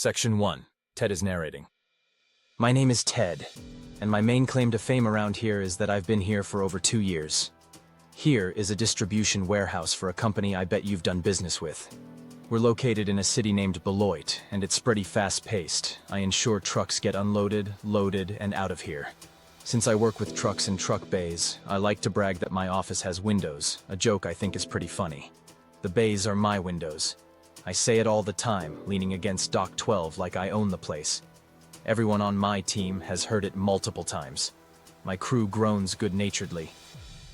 Section 1. Ted is narrating. My name is Ted, and my main claim to fame around here is that I've been here for over 2 years. Here is a distribution warehouse for a company I bet you've done business with. We're located in a city named Beloit, and it's pretty fast-paced. I ensure trucks get unloaded, loaded, and out of here. Since I work with trucks in truck bays, I like to brag that my office has windows, a joke I think is pretty funny. The bays are my windows. I say it all the time, leaning against Dock 12 like I own the place. Everyone on my team has heard it multiple times. My crew groans good-naturedly.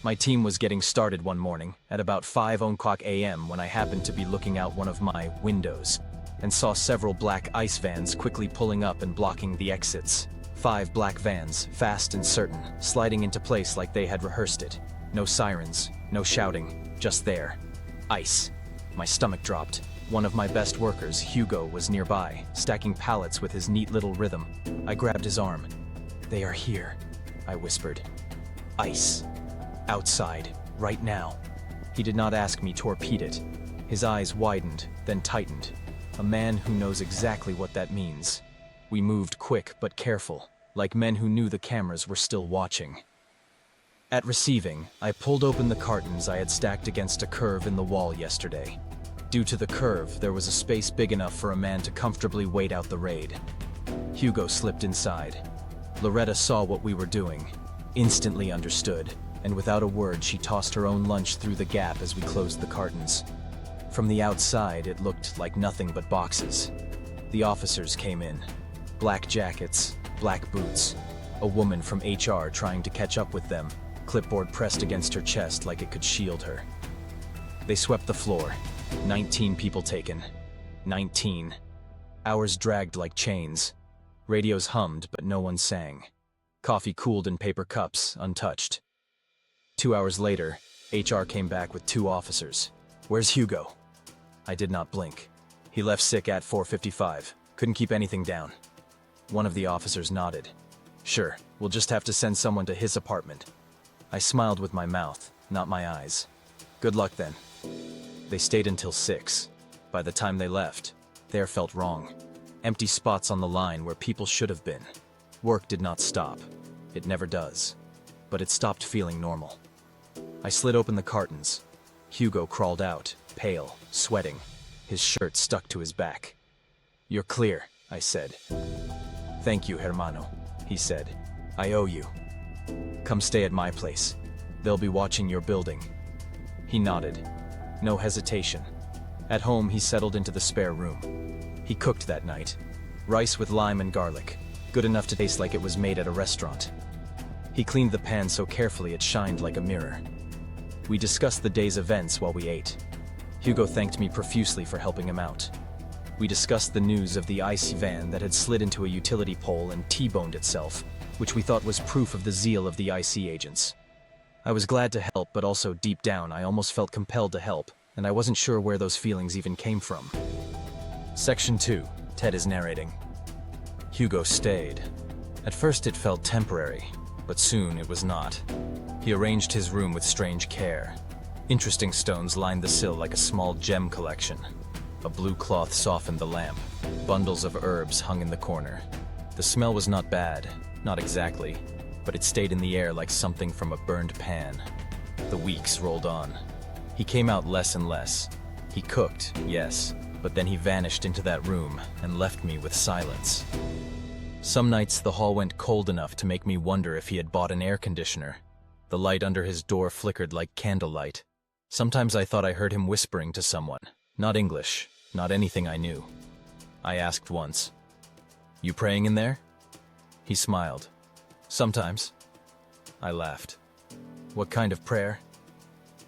My team was getting started one morning, at about 5:00 a.m. when I happened to be looking out one of my windows, and saw several black ICE vans quickly pulling up and blocking the exits. 5 black vans, fast and certain, sliding into place like they had rehearsed it. No sirens, no shouting, just there. ICE. My stomach dropped. One of my best workers, Hugo, was nearby, stacking pallets with his neat little rhythm. I grabbed his arm. "They are here," I whispered. "ICE. Outside, right now." He did not ask me to repeat it. His eyes widened, then tightened. A man who knows exactly what that means. We moved quick but careful, like men who knew the cameras were still watching. At receiving, I pulled open the cartons I had stacked against a curve in the wall yesterday. Due to the curve, there was a space big enough for a man to comfortably wait out the raid. Hugo slipped inside. Loretta saw what we were doing, instantly understood, and without a word she tossed her own lunch through the gap as we closed the cartons. From the outside, it looked like nothing but boxes. The officers came in. Black jackets, black boots. A woman from HR trying to catch up with them, clipboard pressed against her chest like it could shield her. They swept the floor. 19 people taken. 19. Hours dragged like chains. Radios hummed, but no one sang. Coffee cooled in paper cups, untouched. 2 hours later, HR came back with 2 officers. "Where's Hugo?" I did not blink. "He left sick at 4:55. Couldn't keep anything down." One of the officers nodded. "Sure, we'll just have to send someone to his apartment." I smiled with my mouth, not my eyes. "Good luck then." They stayed until 6. By the time they left, there felt wrong. Empty spots on the line where people should have been. Work did not stop. It never does. But it stopped feeling normal. I slid open the cartons. Hugo crawled out, pale, sweating. His shirt stuck to his back. "You're clear," I said. "Thank you, hermano," he said. "I owe you. Come stay at my place. They'll be watching your building." He nodded. No hesitation. At home, he settled into the spare room. He cooked that night. Rice with lime and garlic, good enough to taste like it was made at a restaurant. He cleaned the pan so carefully it shined like a mirror. We discussed the day's events while we ate. Hugo thanked me profusely for helping him out. We discussed the news of the ICE van that had slid into a utility pole and T-boned itself, which we thought was proof of the zeal of the IC agents. I was glad to help, but also deep down I almost felt compelled to help, and I wasn't sure where those feelings even came from. Section 2. Ted is narrating. Hugo stayed. At first it felt temporary, but soon it was not. He arranged his room with strange care. Interesting stones lined the sill like a small gem collection. A blue cloth softened the lamp. Bundles of herbs hung in the corner. The smell was not bad, not exactly, but it stayed in the air like something from a burned pan. The weeks rolled on. He came out less and less. He cooked, yes, but then he vanished into that room and left me with silence. Some nights the hall went cold enough to make me wonder if he had bought an air conditioner. The light under his door flickered like candlelight. Sometimes I thought I heard him whispering to someone. Not English, not anything I knew. I asked once, "You praying in there?" He smiled. "Sometimes." I laughed. "What kind of prayer?"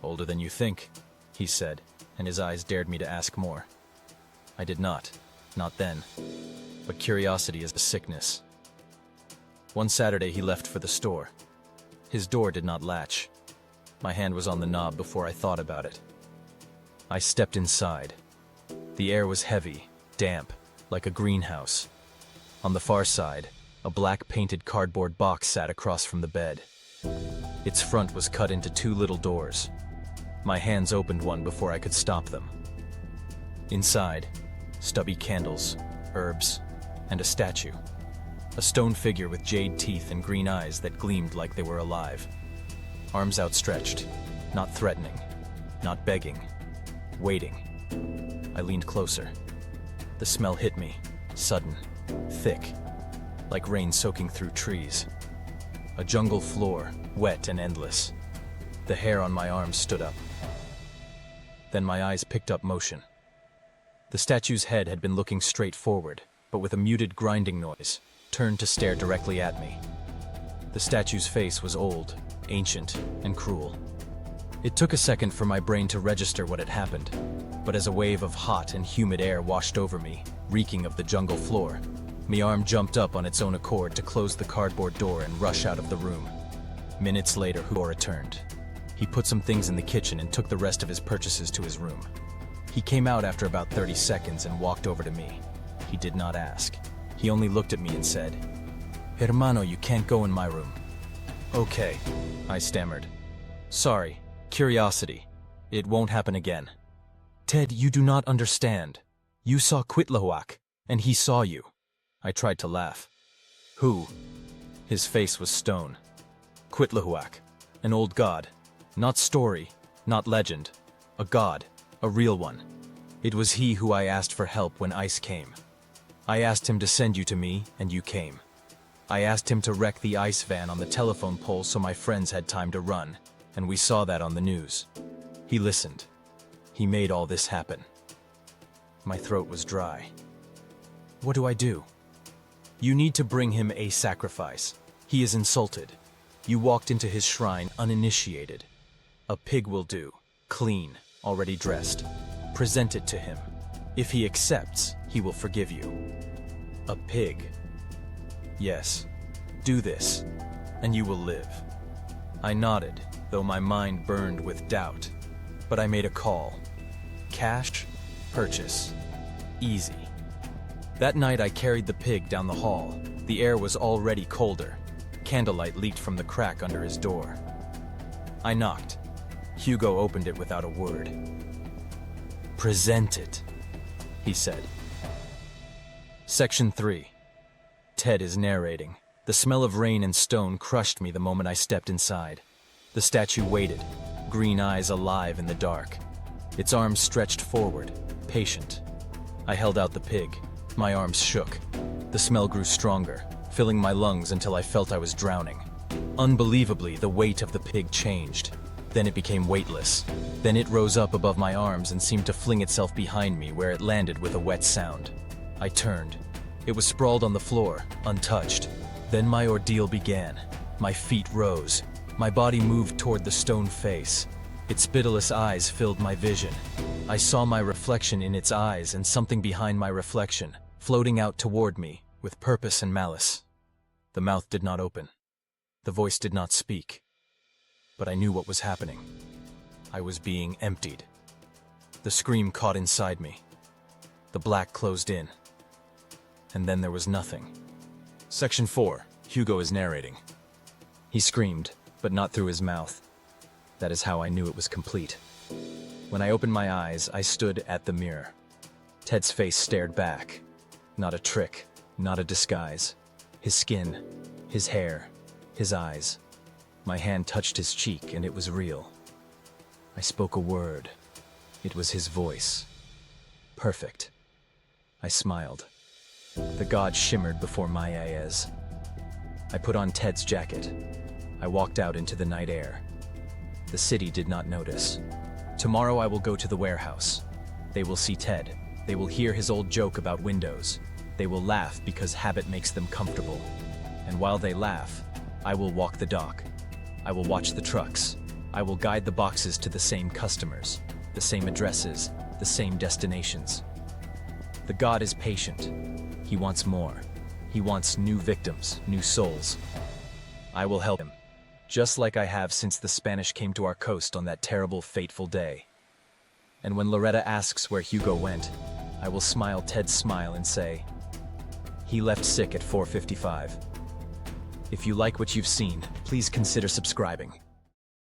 "Older than you think," he said, and his eyes dared me to ask more. I did not then. But curiosity is a sickness. One Saturday he left for the store. His door did not latch. My hand was on the knob before I thought about it. I stepped inside. The air was heavy, damp, like a greenhouse. On the far side, a black painted cardboard box sat across from the bed. Its front was cut into 2 little doors. My hands opened one before I could stop them. Inside, stubby candles, herbs, and a statue. A stone figure with jade teeth and green eyes that gleamed like they were alive. Arms outstretched, not threatening, not begging, waiting. I leaned closer. The smell hit me, sudden, thick, like rain soaking through trees. A jungle floor, wet and endless. The hair on my arms stood up. Then my eyes picked up motion. The statue's head had been looking straight forward, but with a muted grinding noise, turned to stare directly at me. The statue's face was old, ancient, and cruel. It took a second for my brain to register what had happened, but as a wave of hot and humid air washed over me, reeking of the jungle floor, my arm jumped up on its own accord to close the cardboard door and rush out of the room. Minutes later, Hugo returned. He put some things in the kitchen and took the rest of his purchases to his room. He came out after about 30 seconds and walked over to me. He did not ask. He only looked at me and said, "Hermano, you can't go in my room." "Okay," I stammered. "Sorry, curiosity. It won't happen again." "Ted, you do not understand. You saw Quitlahuac, and he saw you." I tried to laugh. "Who?" His face was stone. "Quitlahuac, an old god. Not story, not legend. A god, a real one. It was he who I asked for help when ice came. I asked him to send you to me, and you came. I asked him to wreck the ice van on the telephone pole so my friends had time to run, and we saw that on the news. He listened. He made all this happen." My throat was dry. "What do I do?" "You need to bring him a sacrifice. He is insulted. You walked into his shrine uninitiated. A pig will do, clean, already dressed. Present it to him. If he accepts, he will forgive you." "A pig?" "Yes. Do this, and you will live." I nodded, though my mind burned with doubt. But I made a call. Cash, purchase. Easy. That night I carried the pig down the hall. The air was already colder. Candlelight leaked from the crack under his door. I knocked. Hugo opened it without a word. "Present it," he said. Section 3. Ted is narrating. The smell of rain and stone crushed me the moment I stepped inside. The statue waited, green eyes alive in the dark. Its arms stretched forward, patient. I held out the pig. My arms shook. The smell grew stronger, filling my lungs until I felt I was drowning. Unbelievably, the weight of the pig changed. Then it became weightless. Then it rose up above my arms and seemed to fling itself behind me, where it landed with a wet sound. I turned. It was sprawled on the floor, untouched. Then my ordeal began. My feet rose. My body moved toward the stone face. Its spittless eyes filled my vision. I saw my reflection in its eyes and something behind my reflection, floating out toward me, with purpose and malice. The mouth did not open. The voice did not speak. But I knew what was happening. I was being emptied. The scream caught inside me. The black closed in. And then there was nothing. Section 4. Hugo is narrating. He screamed, but not through his mouth. That is how I knew it was complete. When I opened my eyes, I stood at the mirror. Ted's face stared back. Not a trick, not a disguise. His skin, his hair, his eyes. My hand touched his cheek, and it was real. I spoke a word. It was his voice. Perfect. I smiled. The god shimmered before my eyes. I put on Ted's jacket. I walked out into the night air. The city did not notice. Tomorrow I will go to the warehouse. They will see Ted. They will hear his old joke about windows. They will laugh because habit makes them comfortable. And while they laugh, I will walk the dock. I will watch the trucks. I will guide the boxes to the same customers, the same addresses, the same destinations. The god is patient. He wants more. He wants new victims, new souls. I will help him, just like I have since the Spanish came to our coast on that terrible, fateful day. And when Loretta asks where Hugo went, I will smile Ted's smile and say, he left sick at 4:55. If you like what you've seen, please consider subscribing.